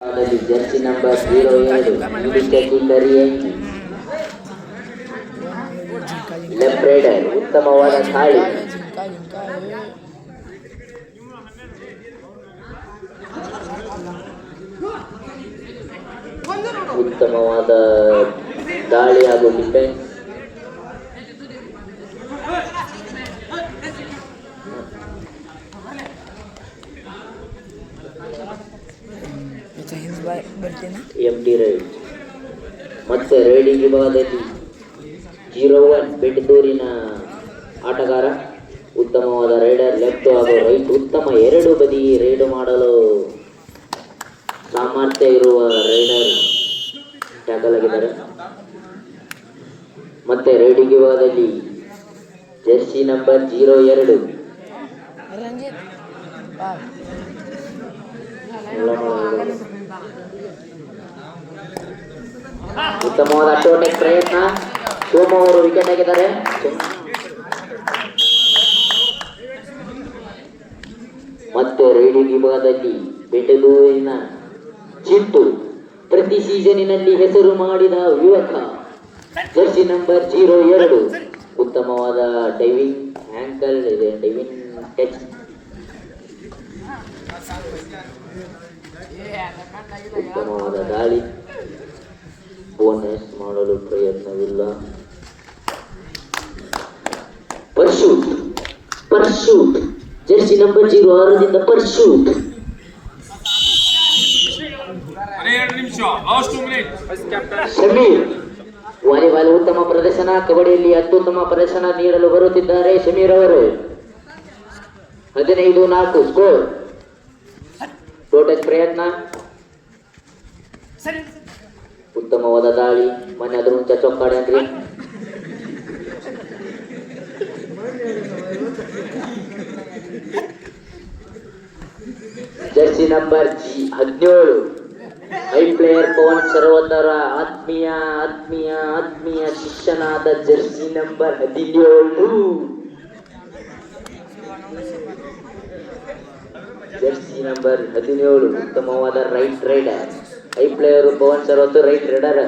Jersey number 02 secondary left raider ಉತ್ತಮವಾದ ದಾಳಿ. ಉತ್ತಮವಾದ ದಾಳಿ ಹಾಗೂ ಡಿಫೆನ್ಸ್. ಎಂಟಿ ರೈಡ್ ಮತ್ತೆ ರೈಡಿಂಗ್ ವಿಭಾಗದಲ್ಲಿ 01 ಬೆಟ್ಟದೂರಿನ ಆಟಗಾರ ಉತ್ತಮವಾದ ರೈಡರ್. ಲೆಫ್ಟ್ ಹಾಗೂ ರೈಟ್ ಉತ್ತಮ ಎರಡು ಬದಿ ರೈಡ್ ಮಾಡಲು ಸಾಮರ್ಥ್ಯ ಇರುವ ರೈಡರ್ ಟ್ಯಾಕಲ್ ಆಗಿದ್ದಾರೆ. ಮತ್ತೆ ರೈಡಿಂಗ್ ವಿಭಾಗದಲ್ಲಿ ಜರ್ಸಿ ನಂಬರ್ 02 ಉತ್ತಮವಾದ ಅಟೋಟೆಕ್ ಪ್ರಯತ್ನ. ಸೋಮ ಅವರು ವಿಕೆಟ್ ಆಗಿದ್ದಾರೆ. ಮತ್ತೆ ರೈಡಿಂಗ್ ವಿಭಾಗದಲ್ಲಿ ಬೆಟ್ಟದೂರಿನ ಚಿಂಟು ಪ್ರತಿ ಸೀಸನಿನಲ್ಲಿ ಹೆಸರು ಮಾಡಿದ ಯುವಕ ಜರ್ಸಿ ನಂಬರ್ 02 ಉತ್ತಮವಾದ ಡೈವಿಂಗ್ ಆಂಕಲ್ ಇದೆ, ಡೈವಿಂಗ್ ಟಚ್. ಉತ್ತಮವಾದ ದಾಳಿ. ಬೋನಸ್ ಮಾಡಲು ಪ್ರಯತ್ನವಿಲ್ಲ. Pursuit jersey number 06 pursuit. Shamir volleyball ಉತ್ತಮ ಪ್ರದರ್ಶನ. ಕಬಡ್ಡಿಯಲ್ಲಿ ಅತ್ಯುತ್ತಮ ಪ್ರದರ್ಶನ ನೀಡಲು ಬರುತ್ತಿದ್ದಾರೆ ಶಮೀರ್ ಅವರು. 15-4 ಸ್ಕೋರ್. ಟೋಟಲ್ ಪ್ರಯತ್ನ. ಉತ್ತಮವಾದ ದಾಳಿ. ಮೊನ್ನೆ ಅದ್ರ ಮುಂಚೆ ಚೊಕ್ಕಾಡಿ ಅಂದ್ರಿ. Jersey number 17 high player Pavan Sarvottara ಆತ್ಮೀಯ ಶಿಷ್ಯನಾದ ಜರ್ಸಿ ನಂಬರ್ 17 ಜರ್ಸಿ ನಂಬರ್ 17 ಉತ್ತಮವಾದ right raider. High player Pavan Sarvottara right raider.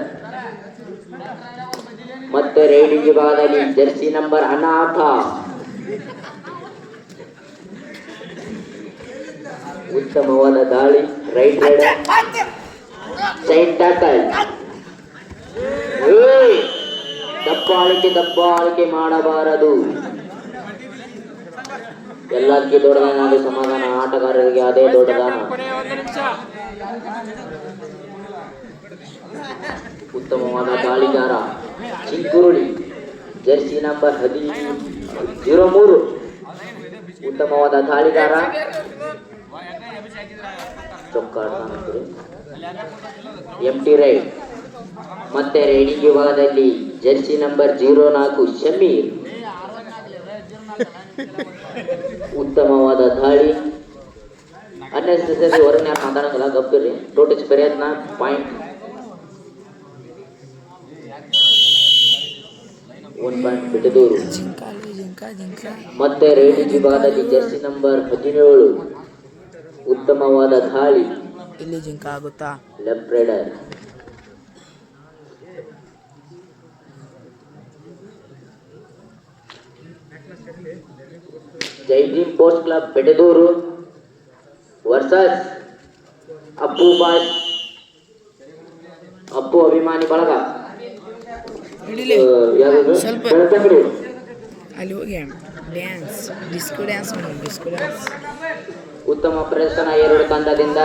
ಮತ್ತೆ ರೈಡಿಂಗ್ ವಿಭಾಗದಲ್ಲಿ ಜರ್ಸಿ ನಂಬರ್ ಅನಾಥ ಉತ್ತಮವಾದ ದಾಳಿ. Right raider chain tackle. ದಬ್ಬಾಳಿಕೆ ಮಾಡಬಾರದು. ಎಲ್ಲದಕ್ಕೆ ದೊಡ್ಡದಾನ ಸಮಾಧಾನ, ಆಟಗಾರರಿಗೆ ಅದೇ ದೊಡ್ಡದಾನ. ಉತ್ತಮವಾದ ದಾಳಿಗಾರ ಚಿಂಕುರುಳಿ ಜರ್ಸಿ ನಂಬರ್ 03 ಉತ್ತಮವಾದ ದಾಳಿಗಾರ. ಎಂಟಿ ರೈಡ್. ಮತ್ತೆ ರೈಡಿಂಗ್ ವಿಭಾಗದಲ್ಲಿ ಜರ್ಸಿ ನಂಬರ್ 04 ಶಮೀರ್ ಉತ್ತಮವಾದ ದಾಳಿ. ಅನ್ನೆಸೆಸರಿ ಹೊರಗೆ ಮಾತಾಡೋಂಗಿಲ್ಲ, ಗಪ್ಪಿರಿ. ಟೋಟಲ್ ಪ್ರಯತ್ನ ಪಾಯಿಂಟ್ 1 ಪಾಯಿಂಟ್ ಬಿಟ್ಟದೂರು. ಮತ್ತೆ ರೈಡಿಂಗ್ ವಿಭಾಗದಲ್ಲಿ ಜರ್ಸಿ ನಂಬರ್ 17 ಉತ್ತಮವಾದ ದಾಳಿ. ಇಲ್ಲಿ ಜಿಂಕ ಆಗುತ್ತಾ? Left raider. Jaibhim sports club Bettadur versus Appu ಅಭಿಮಾನಿ ಬಳಗ. ಅಲ್ಲಿ ಹೋಗಿ ಡ್ಯಾನ್ಸ್ ಡಿಸ್ಕೋ ಡ್ಯಾನ್ಸ್. ಉತ್ತಮ ಪ್ರದರ್ಶನ 2 ತಂಡದಿಂದ.